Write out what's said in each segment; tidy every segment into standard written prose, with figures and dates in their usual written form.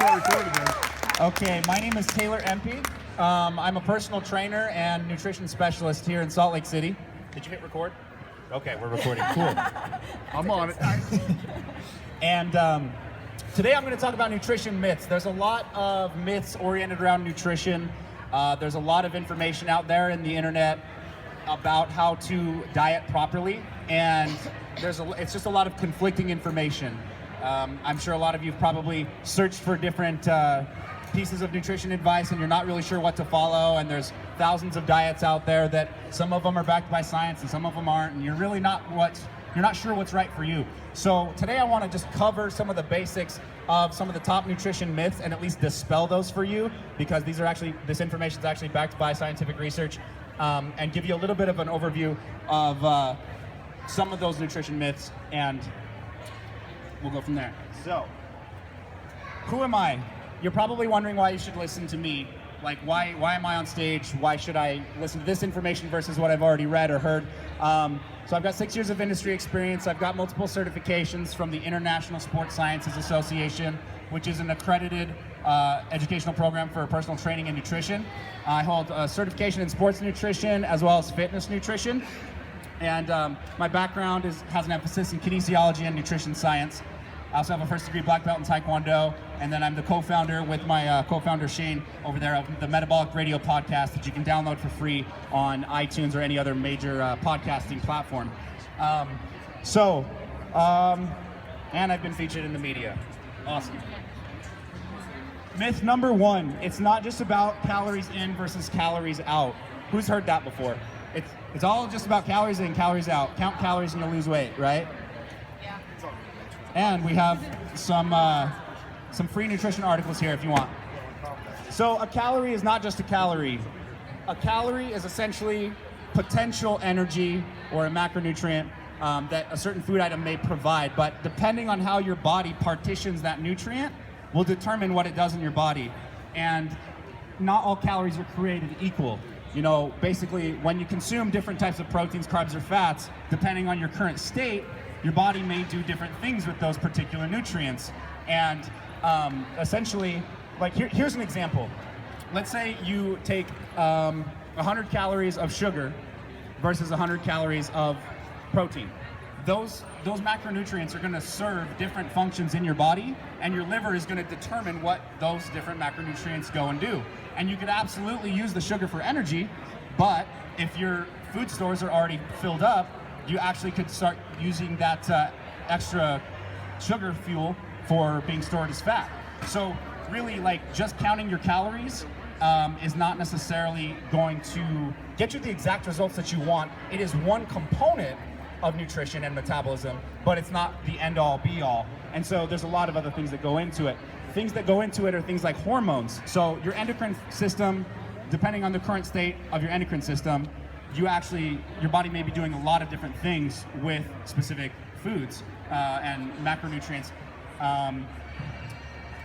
got recorded then. Okay, my name is Taylor Empey. I'm a personal trainer and nutrition specialist here in Salt Lake City. Did you hit record? Okay, we're recording. Cool. I'm on it. And today I'm going to talk about nutrition myths. There's a lot of myths oriented around nutrition. There's a lot of information out there in the internet about how to diet properly, and it's just a lot of conflicting information. I'm sure a lot of you have probably searched for different pieces of nutrition advice and you're not really sure what to follow, and there's thousands of diets out there that some of them are backed by science and some of them aren't, and you're not sure what's right for you. So today I want to just cover some of the basics of some of the top nutrition myths and at least dispel those for you, because this information is actually backed by scientific research, and give you a little bit of an overview of some of those nutrition myths, and we'll go from there. So, who am I? You're probably wondering why you should listen to me. Like, why am I on stage? Why should I listen to this information versus what I've already read or heard? So I've got 6 years of industry experience. I've got multiple certifications from the International Sports Sciences Association, which is an accredited educational program for personal training and nutrition. I hold a certification in sports nutrition as well as fitness nutrition. And my background has an emphasis in kinesiology and nutrition science. I also have a first degree black belt in Taekwondo, and then I'm the co-founder with my co-founder Shane over there of the Metabolic Radio podcast that you can download for free on iTunes or any other major podcasting platform. And I've been featured in the media. Awesome. Myth number 1, it's not just about calories in versus calories out. Who's heard that before? It's all just about calories in, calories out. Count calories and you'll lose weight, right? Yeah. And we have some free nutrition articles here if you want. So a calorie is not just a calorie. A calorie is essentially potential energy or a macronutrient that a certain food item may provide, but depending on how your body partitions that nutrient will determine what it does in your body. And not all calories are created equal. You know, basically, when you consume different types of proteins, carbs, or fats, depending on your current state, your body may do different things with those particular nutrients. And essentially, like here's an example. Let's say you take 100 calories of sugar versus 100 calories of protein. Those macronutrients are going to serve different functions in your body, and your liver is going to determine what those different macronutrients go and do. And you could absolutely use the sugar for energy, but if your food stores are already filled up, you actually could start using that extra sugar fuel for being stored as fat. So really, like, just counting your calories is not necessarily going to get you the exact results that you want. It is one component of nutrition and metabolism, but it's not the end-all be-all. And so there's a lot of other things that go into it. Things that go into it are things like hormones. So your endocrine system, depending on the current state of your endocrine system, your body may be doing a lot of different things with specific foods and macronutrients.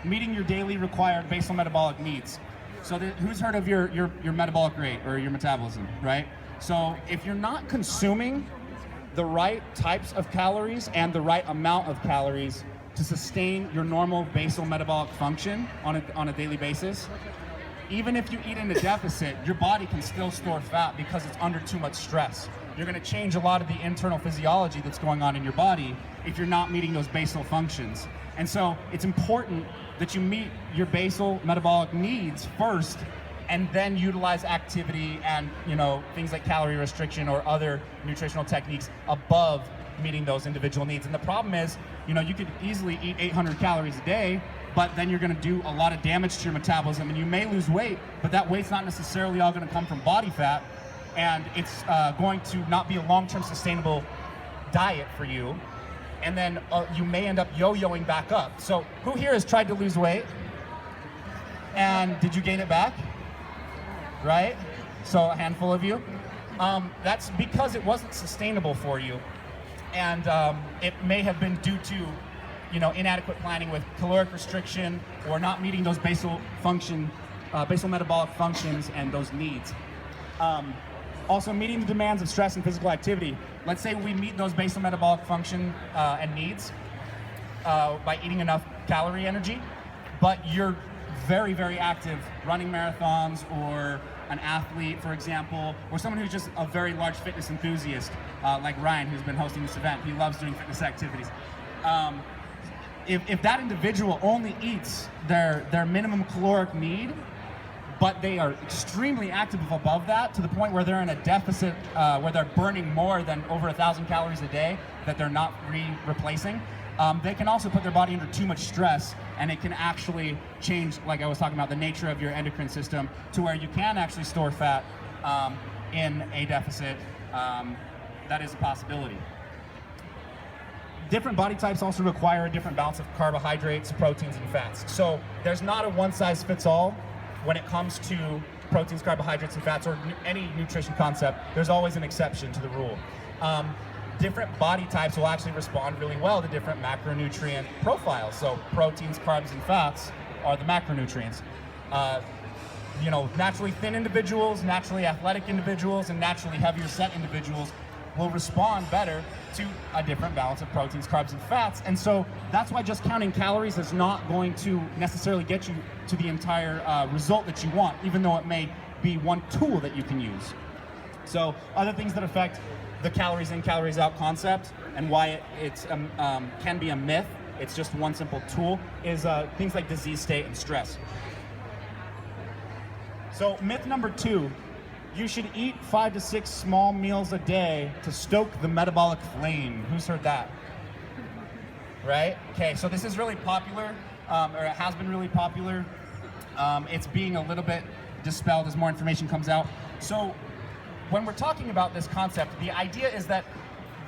Meeting your daily required basal metabolic needs. So who's heard of your metabolic rate or your metabolism, right? So if you're not consuming the right types of calories and the right amount of calories to sustain your normal basal metabolic function on a daily basis, even if you eat in a deficit, your body can still store fat because it's under too much stress. You're going to change a lot of the internal physiology that's going on in your body if you're not meeting those basal functions. And so it's important that you meet your basal metabolic needs first, and then utilize activity and things like calorie restriction or other nutritional techniques above meeting those individual needs. And the problem is, you could easily eat 800 calories a day, but then you're going to do a lot of damage to your metabolism, and you may lose weight, but that weight's not necessarily all going to come from body fat, and it's going to not be a long-term sustainable diet for you. And then you may end up yo-yoing back up. So who here has tried to lose weight? And did you gain it back? Right? So a handful of you. That's because it wasn't sustainable for you. And it may have been due to inadequate planning with caloric restriction or not meeting those basal metabolic functions and those needs. Also, meeting the demands of stress and physical activity. Let's say we meet those basal metabolic function and needs by eating enough calorie energy, but you're very, very active running marathons, or an athlete, for example, or someone who's just a very large fitness enthusiast, like Ryan, who's been hosting this event. He loves doing fitness activities. If that individual only eats their minimum caloric need, but they are extremely active above that to the point where they're in a deficit, where they're burning more than over 1,000 calories a day that they're not replacing, they can also put their body under too much stress, and it can actually change, like I was talking about, the nature of your endocrine system to where you can actually store fat in a deficit. That is a possibility. Different body types also require a different balance of carbohydrates, proteins, and fats. So there's not a one-size-fits-all when it comes to proteins, carbohydrates, and fats, or any nutrition concept. There's always an exception to the rule. Different body types will actually respond really well to different macronutrient profiles. So proteins, carbs, and fats are the macronutrients. Naturally thin individuals, naturally athletic individuals, and naturally heavier set individuals will respond better to a different balance of proteins, carbs, and fats. And so that's why just counting calories is not going to necessarily get you to the entire result that you want, even though it may be one tool that you can use. So other things that affect the calories in, calories out concept, and why it can be a myth, it's just one simple tool, is things like disease state and stress. So myth number 2, you should eat 5 to 6 small meals a day to stoke the metabolic flame. Who's heard that? Right? Okay, so this is really popular, or it has been really popular. It's being a little bit dispelled as more information comes out. So when we're talking about this concept, the idea is that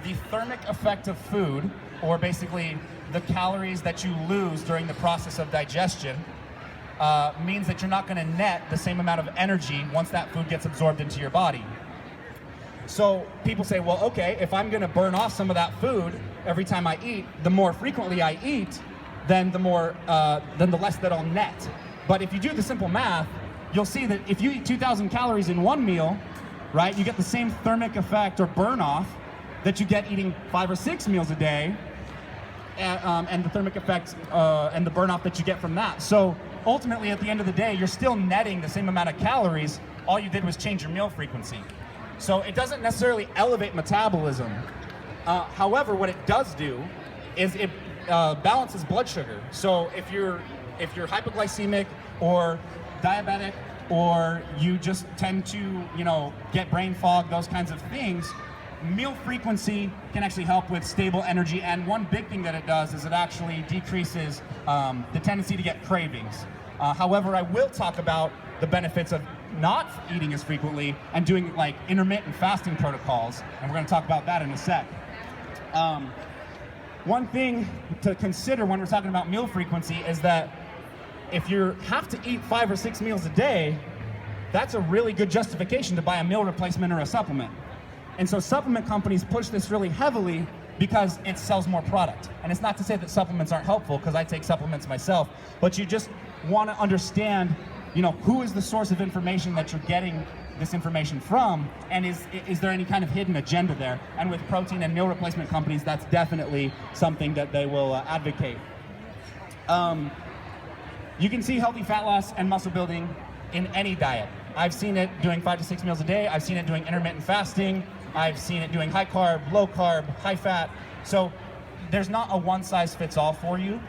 the thermic effect of food, or basically the calories that you lose during the process of digestion, means that you're not going to net the same amount of energy once that food gets absorbed into your body. So people say, well, okay, if I'm going to burn off some of that food every time I eat, the more frequently I eat, then the less that I'll net. But if you do the simple math, you'll see that if you eat 2,000 calories in one meal, right, you get the same thermic effect or burn off that you get eating 5 or 6 meals a day, and the thermic effect and the burn off that you get from that. So ultimately, at the end of the day, you're still netting the same amount of calories. All you did was change your meal frequency. So it doesn't necessarily elevate metabolism. However, what it does do is it balances blood sugar. So if you're hypoglycemic or diabetic, or you just tend to get brain fog, those kinds of things, meal frequency can actually help with stable energy. And one big thing that it does is it actually decreases the tendency to get cravings. However, I will talk about the benefits of not eating as frequently and doing like intermittent fasting protocols, and we're going to talk about that in a sec. One thing to consider when we're talking about meal frequency is that if you have to eat 5 or 6 meals a day, that's a really good justification to buy a meal replacement or a supplement. And so supplement companies push this really heavily because it sells more product. And it's not to say that supplements aren't helpful, because I take supplements myself, but you just want to understand, who is the source of information that you're getting this information from, and is there any kind of hidden agenda there? And with protein and meal replacement companies, that's definitely something that they will advocate. You can see healthy fat loss and muscle building in any diet. I've seen it doing 5 to 6 meals a day. I've seen it doing intermittent fasting. I've seen it doing high carb, low carb, high fat. So there's not a one size fits all for you.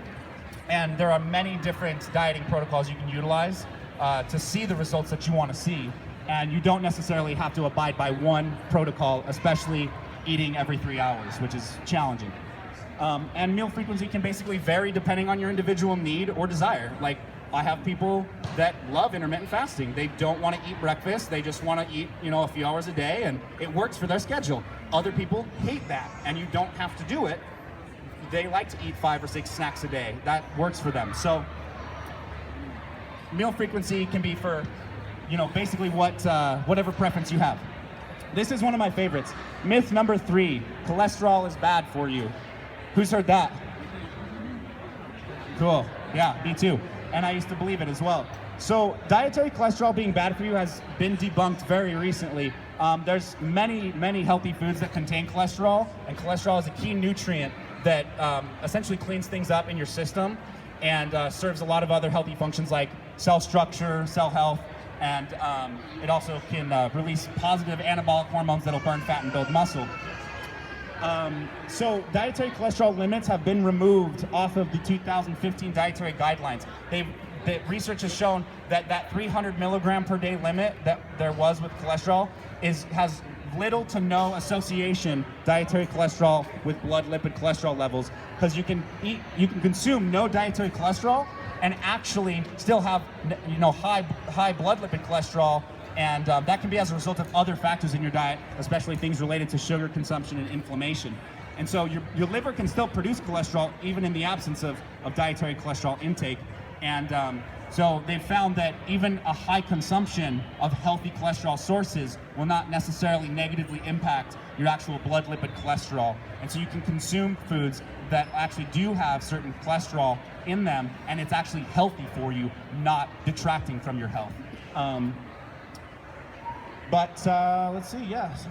And there are many different dieting protocols you can utilize to see the results that you want to see. And you don't necessarily have to abide by one protocol, especially eating every 3 hours, which is challenging. And meal frequency can basically vary depending on your individual need or desire. Like, I have people that love intermittent fasting. They don't want to eat breakfast. They just want to eat, a few hours a day, and it works for their schedule. Other people hate that, and you don't have to do it. They like to eat 5 or 6 snacks a day. That works for them. So meal frequency can be for, basically whatever preference you have. This is one of my favorites. Myth number 3, cholesterol is bad for you. Who's heard that? Cool. Yeah, me too. And I used to believe it as well. So dietary cholesterol being bad for you has been debunked very recently. There's many healthy foods that contain cholesterol, and cholesterol is a key nutrient that essentially cleans things up in your system and serves a lot of other healthy functions like cell structure, cell health, and it also can release positive anabolic hormones that'll burn fat and build muscle. So dietary cholesterol limits have been removed off of the 2015 dietary guidelines. The research has shown that 300 milligram per day limit that there was with cholesterol has little to no association, dietary cholesterol, with blood lipid cholesterol levels, because you can consume no dietary cholesterol and actually still have high blood lipid cholesterol, and that can be as a result of other factors in your diet, especially things related to sugar consumption and inflammation. And so your liver can still produce cholesterol even in the absence of dietary cholesterol intake. And so they've found that even a high consumption of healthy cholesterol sources will not necessarily negatively impact your actual blood lipid cholesterol. And so you can consume foods that actually do have certain cholesterol in them, and it's actually healthy for you, not detracting from your health. Let's see, yes.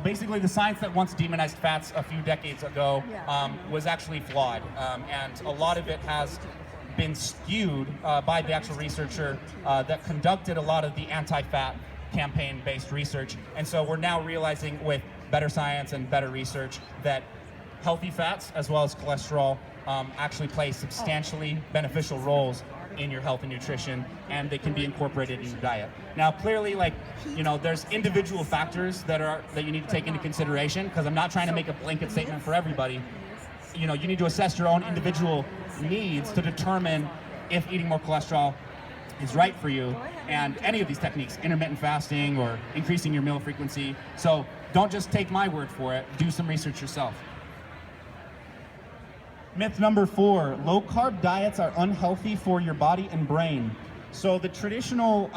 Basically, the science that once demonized fats a few decades ago was actually flawed, and a lot of it has been skewed by the actual researcher that conducted a lot of the anti-fat campaign-based research. And so we're now realizing with better science and better research that healthy fats as well as cholesterol actually play substantially beneficial roles in your health and nutrition, and they can be incorporated in your diet. Now, clearly, there's individual factors that you need to take into consideration, because I'm not trying to make a blanket statement for everybody. You need to assess your own individual needs to determine if eating more cholesterol is right for you, and any of these techniques, intermittent fasting or increasing your meal frequency. So don't just take my word for it, do some research yourself. Myth number 4, low-carb diets are unhealthy for your body and brain. So the traditional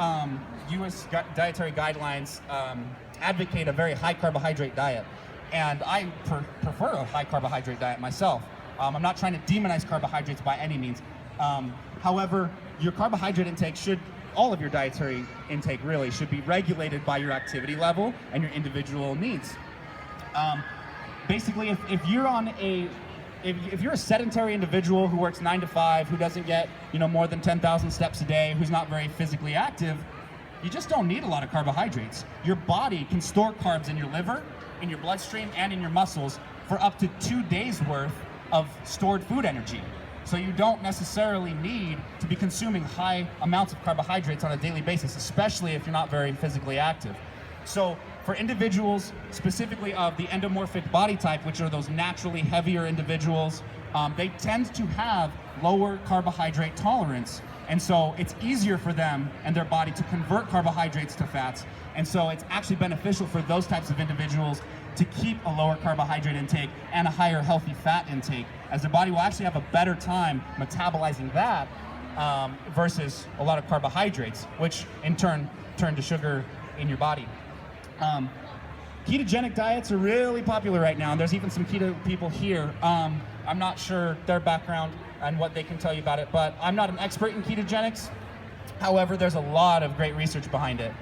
U.S. dietary guidelines advocate a very high carbohydrate diet, and I prefer a high carbohydrate diet myself. I'm not trying to demonize carbohydrates by any means. However, your carbohydrate intake all of your dietary intake really should be regulated by your activity level and your individual needs. Basically, if you're a sedentary individual who works 9 to 5, who doesn't get more than 10,000 steps a day, who's not very physically active, you just don't need a lot of carbohydrates. Your body can store carbs in your liver, in your bloodstream, and in your muscles for up to 2 days worth of stored food energy. So you don't necessarily need to be consuming high amounts of carbohydrates on a daily basis, especially if you're not very physically active. So for individuals specifically of the endomorphic body type, which are those naturally heavier individuals, they tend to have lower carbohydrate tolerance. And so it's easier for them and their body to convert carbohydrates to fats. And so it's actually beneficial for those types of individuals to keep a lower carbohydrate intake and a higher healthy fat intake, as their body will actually have a better time metabolizing that versus a lot of carbohydrates, which in turn turn to sugar in your body. Ketogenic diets are really popular right now, and there's even some keto people here. I'm not sure their background and what they can tell you about it, but I'm not an expert in ketogenics. However, there's a lot of great research behind it.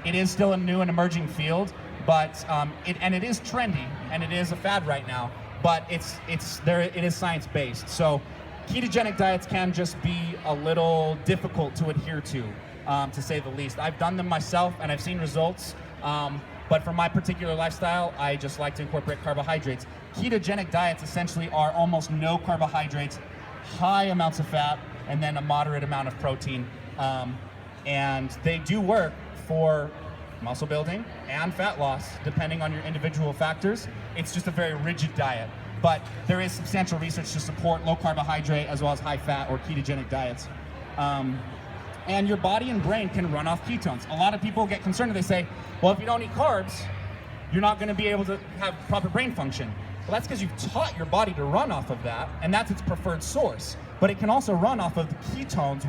It is still a new and emerging field, but it is trendy and it is a fad right now. But it is science-based. So ketogenic diets can just be a little difficult to adhere to say the least. I've done them myself and I've seen results. But for my particular lifestyle, I just like to incorporate carbohydrates. Ketogenic diets essentially are almost no carbohydrates, high amounts of fat, and then a moderate amount of protein. And they do work for muscle building and fat loss, depending on your individual factors. It's just a very rigid diet. But there is substantial research to support low carbohydrate as well as high fat or ketogenic diets. And your body and brain can run off ketones. A lot of people get concerned and they say, well, if you don't eat carbs, you're not going to be able to have proper brain function. Well, that's because you've taught your body to run off of that, and that's its preferred source. But it can also run off of the ketones,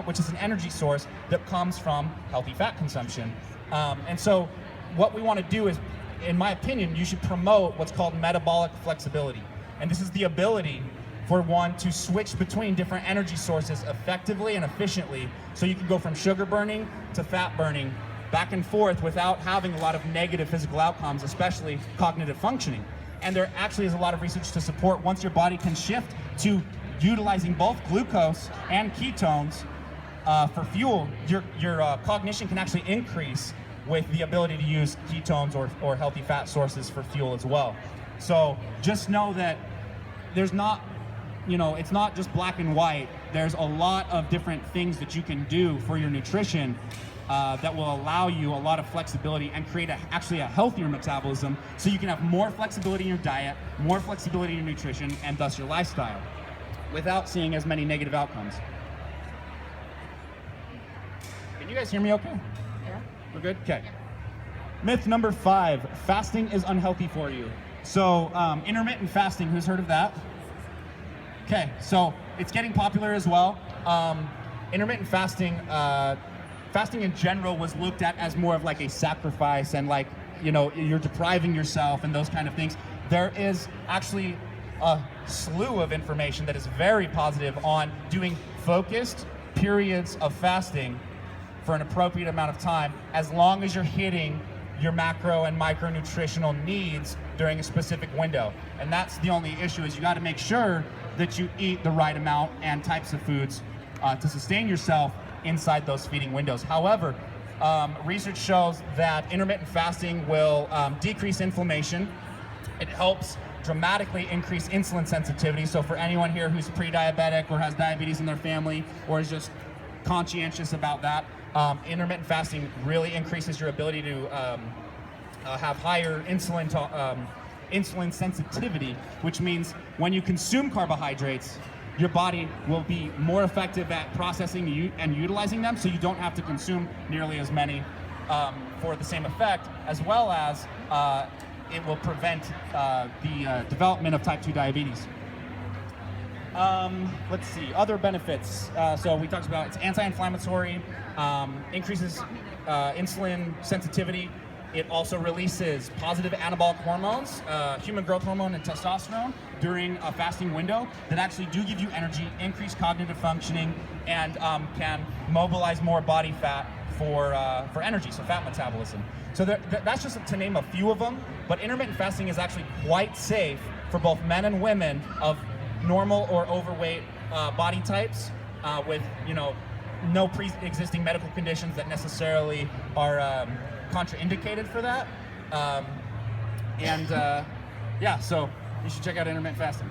which is an energy source that comes from healthy fat consumption. And so what we want to do is, in my opinion, you should promote what's called metabolic flexibility. And this is the ability for one to switch between different energy sources effectively and efficiently, so you can go from sugar burning to fat burning back and forth without having a lot of negative physical outcomes, especially cognitive functioning. And there actually is a lot of research to support once your body can shift to utilizing both glucose and ketones for fuel, your cognition can actually increase with the ability to use ketones or healthy fat sources for fuel as well. So just know that there's not, it's not just black and white. There's a lot of different things that you can do for your nutrition that will allow you a lot of flexibility and create actually a healthier metabolism, so you can have more flexibility in your diet, more flexibility in your nutrition, and thus your lifestyle, without seeing as many negative outcomes. Can you guys hear me okay? Yeah. We're good? Okay. Myth number 5, fasting is unhealthy for you. So intermittent fasting, who's heard of that? Okay, so it's getting popular as well. Intermittent fasting, fasting in general was looked at as more of like a sacrifice, and like, you're depriving yourself and those kind of things. There is actually a slew of information that is very positive on doing focused periods of fasting for an appropriate amount of time, as long as you're hitting your macro and micronutritional needs during a specific window. And that's the only issue, is you got to make sure that you eat the right amount and types of foods to sustain yourself inside those feeding windows. However, research shows that intermittent fasting will decrease inflammation. It helps dramatically increase insulin sensitivity. So for anyone here who's pre-diabetic or has diabetes in their family, or is just conscientious about that, intermittent fasting really increases your ability to have higher insulin sensitivity, which means when you consume carbohydrates, your body will be more effective at processing and utilizing them, so you don't have to consume nearly as many for the same effect, as well as it will prevent the development of type 2 diabetes. Let's see, other benefits. So we talked about it's anti-inflammatory, increases insulin sensitivity. It also releases positive anabolic hormones, human growth hormone and testosterone, during a fasting window that actually do give you energy, increase cognitive functioning, and can mobilize more body fat for energy, so fat metabolism. So that's just to name a few of them, but intermittent fasting is actually quite safe for both men and women of normal or overweight body types, with no pre-existing medical conditions that necessarily are contraindicated for that. Yeah, so you should check out intermittent fasting.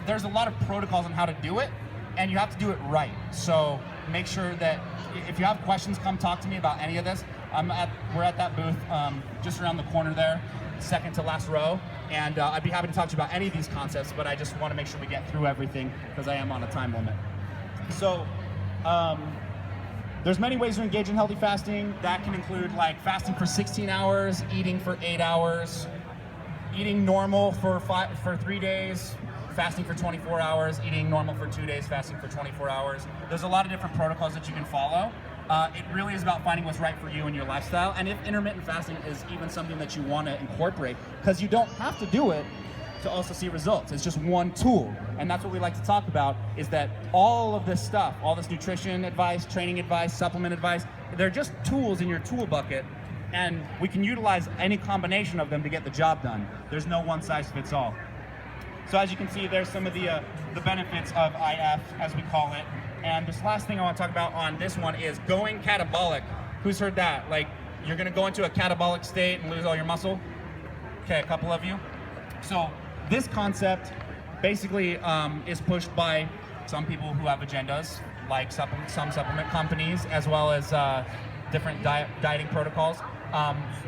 There's a lot of protocols on how to do it, and you have to do it right. So make sure that if you have questions, come talk to me about any of this. We're at that booth just around the corner there, second to last row, and I'd be happy to talk to you about any of these concepts, but I just want to make sure we get through everything because I am on a time limit. So there's many ways to engage in healthy fasting. That can include like fasting for 16 hours, eating for 8 hours, eating normal for 3 days, fasting for 24 hours, eating normal for 2 days, fasting for 24 hours. There's a lot of different protocols that you can follow. It really is about finding what's right for you and your lifestyle, and if intermittent fasting is even something that you want to incorporate, because you don't have to do it to also see results. It's just one tool, and that's what we like to talk about, is that all of this stuff, all this nutrition advice, training advice, supplement advice, they're just tools in your tool bucket, and we can utilize any combination of them to get the job done. There's no one size fits all. So as you can see, there's some of the benefits of IF, as we call it. And this last thing I want to talk about on this one is going catabolic. Who's heard that? Like, you're going to go into a catabolic state and lose all your muscle? Okay, a couple of you. So this concept basically is pushed by some people who have agendas, like some supplement companies, as well as different dieting protocols,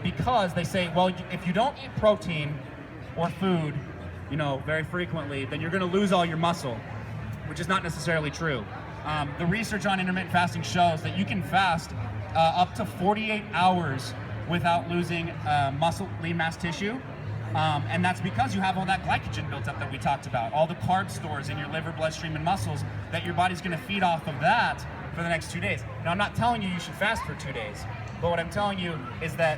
because they say, well, if you don't eat protein or food, very frequently, then you're going to lose all your muscle, which is not necessarily true. The research on intermittent fasting shows that you can fast up to 48 hours without losing lean mass tissue. And that's because you have all that glycogen built up that we talked about, all the carb stores in your liver, bloodstream, and muscles, that your body's going to feed off of that for the next 2 days. Now, I'm not telling you should fast for 2 days, but what I'm telling you is that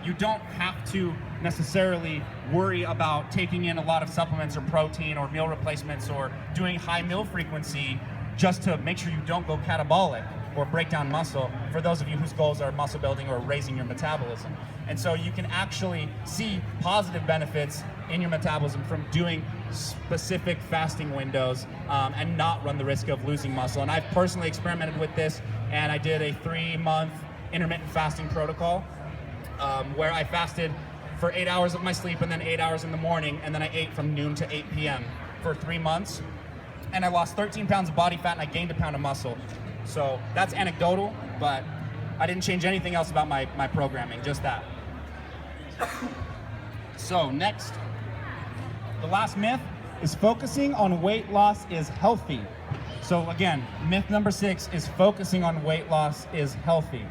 you don't have to necessarily worry about taking in a lot of supplements or protein or meal replacements or doing high meal frequency just to make sure you don't go catabolic. or break down muscle for those of you whose goals are muscle building or raising your metabolism. And so you can actually see positive benefits in your metabolism from doing specific fasting windows and not run the risk of losing muscle. And I've personally experimented with this, and I did a 3-month intermittent fasting protocol where I fasted for 8 hours of my sleep and then 8 hours in the morning, and then I ate from noon to 8 p.m. for 3 months. And I lost 13 pounds of body fat and I gained a pound of muscle. So that's anecdotal, but I didn't change anything else about my programming, just that. So next, the last myth is focusing on weight loss is healthy. So again, myth number 6 is focusing on weight loss is healthy.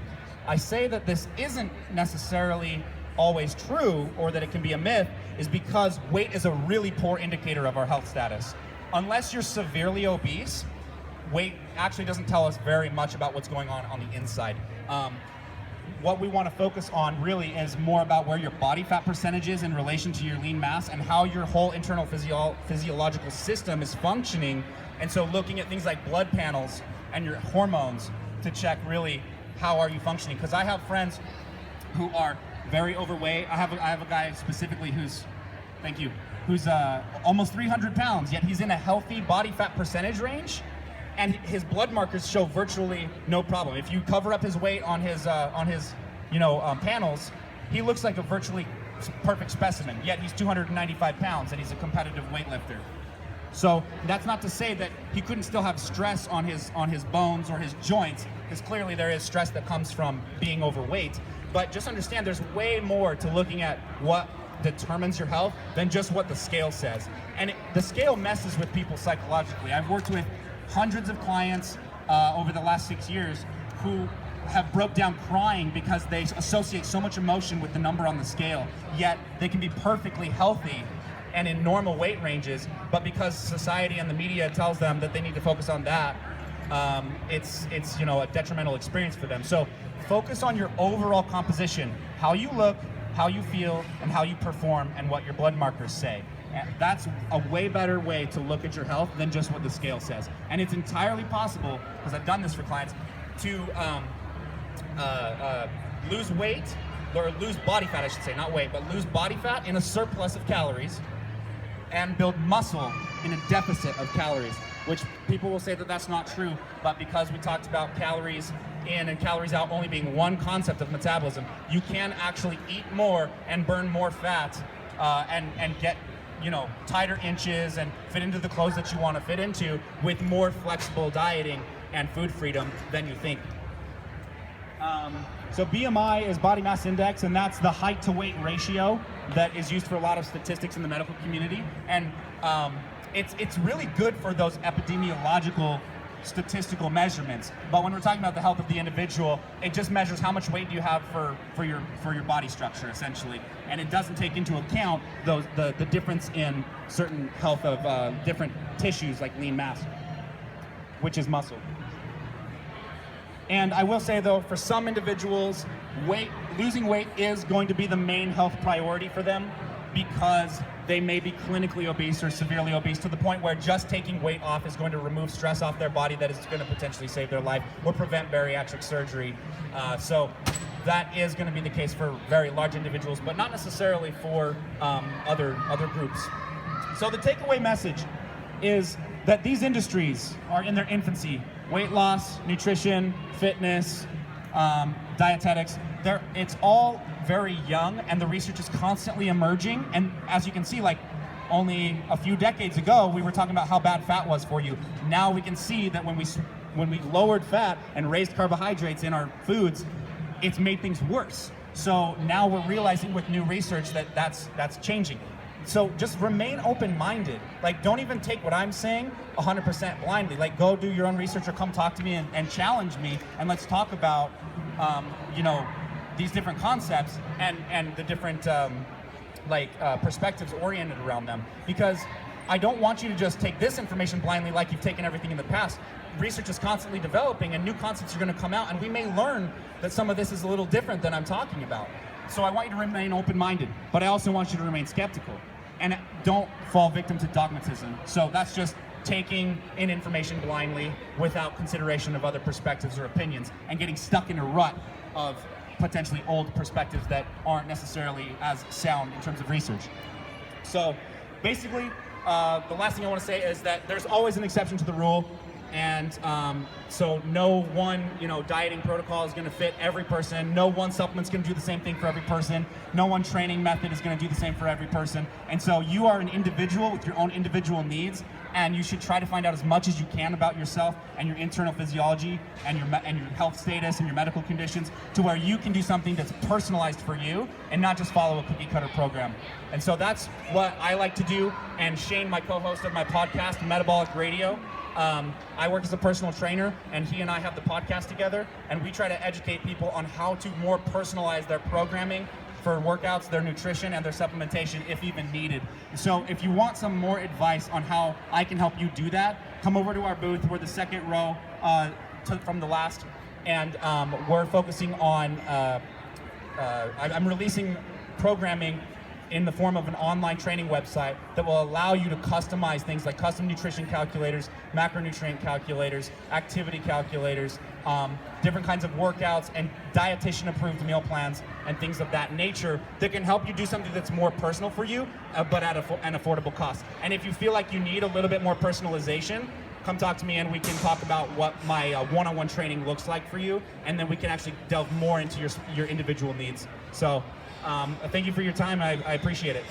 I say that this isn't necessarily always true, or that it can be a myth, is because weight is a really poor indicator of our health status. Unless you're severely obese, weight actually doesn't tell us very much about what's going on the inside. What we want to focus on really is more about where your body fat percentage is in relation to your lean mass and how your whole internal physiological system is functioning. And so looking at things like blood panels and your hormones to check really how are you functioning. Because I have friends who are very overweight. I have a guy specifically who's, thank you, who's almost 300 pounds, yet he's in a healthy body fat percentage range, and his blood markers show virtually no problem. If you cover up his weight on his panels, he looks like a virtually perfect specimen, yet he's 295 pounds and he's a competitive weightlifter. So that's not to say that he couldn't still have stress on his bones or his joints, because clearly there is stress that comes from being overweight. But just understand there's way more to looking at what determines your health than just what the scale says. And the scale messes with people psychologically. I've worked with hundreds of clients over the last 6 years who have broke down crying because they associate so much emotion with the number on the scale, yet they can be perfectly healthy and in normal weight ranges, but because society and the media tells them that they need to focus on that, it's a detrimental experience for them. So focus on your overall composition, how you look, how you feel, and how you perform, and what your blood markers say. And that's a way better way to look at your health than just what the scale says. And it's entirely possible, because I've done this for clients, to lose weight, or lose body fat, I should say, not weight, but lose body fat in a surplus of calories and build muscle in a deficit of calories, which people will say that that's not true, but because we talked about calories in and calories out only being one concept of metabolism, you can actually eat more and burn more fat and get tighter inches and fit into the clothes that you want to fit into with more flexible dieting and food freedom than you think. So BMI is body mass index, and that's the height to weight ratio that is used for a lot of statistics in the medical community. And it's really good for those epidemiological statistical measurements. But when we're talking about the health of the individual, it just measures how much weight do you have for your body structure, essentially. And it doesn't take into account the difference in certain health of different tissues like lean mass, which is muscle. And I will say though, for some individuals, losing weight is going to be the main health priority for them, because they may be clinically obese or severely obese to the point where just taking weight off is going to remove stress off their body that is going to potentially save their life or prevent bariatric surgery. So that is going to be the case for very large individuals, but not necessarily for other groups. So the takeaway message is that these industries are in their infancy. Weight loss, nutrition, fitness, dietetics, it's all very young, and the research is constantly emerging. And as you can see, like only a few decades ago, we were talking about how bad fat was for you. Now we can see that when we lowered fat and raised carbohydrates in our foods, it's made things worse. So now we're realizing with new research that that's changing. So just remain open-minded. Like, don't even take what I'm saying 100% blindly. Like, go do your own research or come talk to me and challenge me, and let's talk about, these different concepts and the different, perspectives oriented around them. Because I don't want you to just take this information blindly like you've taken everything in the past. Research is constantly developing, and new concepts are going to come out, and we may learn that some of this is a little different than I'm talking about. So I want you to remain open-minded, but I also want you to remain skeptical. And don't fall victim to dogmatism. So that's just taking in information blindly without consideration of other perspectives or opinions, and getting stuck in a rut of potentially old perspectives that aren't necessarily as sound in terms of research. So basically, the last thing I want to say is that there's always an exception to the rule, and so no one dieting protocol is going to fit every person. No one supplement's going to do the same thing for every person. No one training method is going to do the same for every person. And so you are an individual with your own individual needs, and you should try to find out as much as you can about yourself and your internal physiology and your health status and your medical conditions, to where you can do something that's personalized for you and not just follow a cookie cutter program. And so that's what I like to do. And Shane, my co-host of my podcast, Metabolic Radio, I work as a personal trainer, and he and I have the podcast together, and we try to educate people on how to more personalize their programming for workouts, their nutrition, and their supplementation, if even needed. So if you want some more advice on how I can help you do that, come over to our booth. We're the second row from the last, and we're focusing on, I'm releasing programming in the form of an online training website that will allow you to customize things like custom nutrition calculators, macronutrient calculators, activity calculators, different kinds of workouts, and dietitian approved meal plans and things of that nature that can help you do something that's more personal for you, but at an affordable cost. And if you feel like you need a little bit more personalization, come talk to me and we can talk about what my one-on-one training looks like for you, and then we can actually delve more into your individual needs. So thank you for your time. I appreciate it.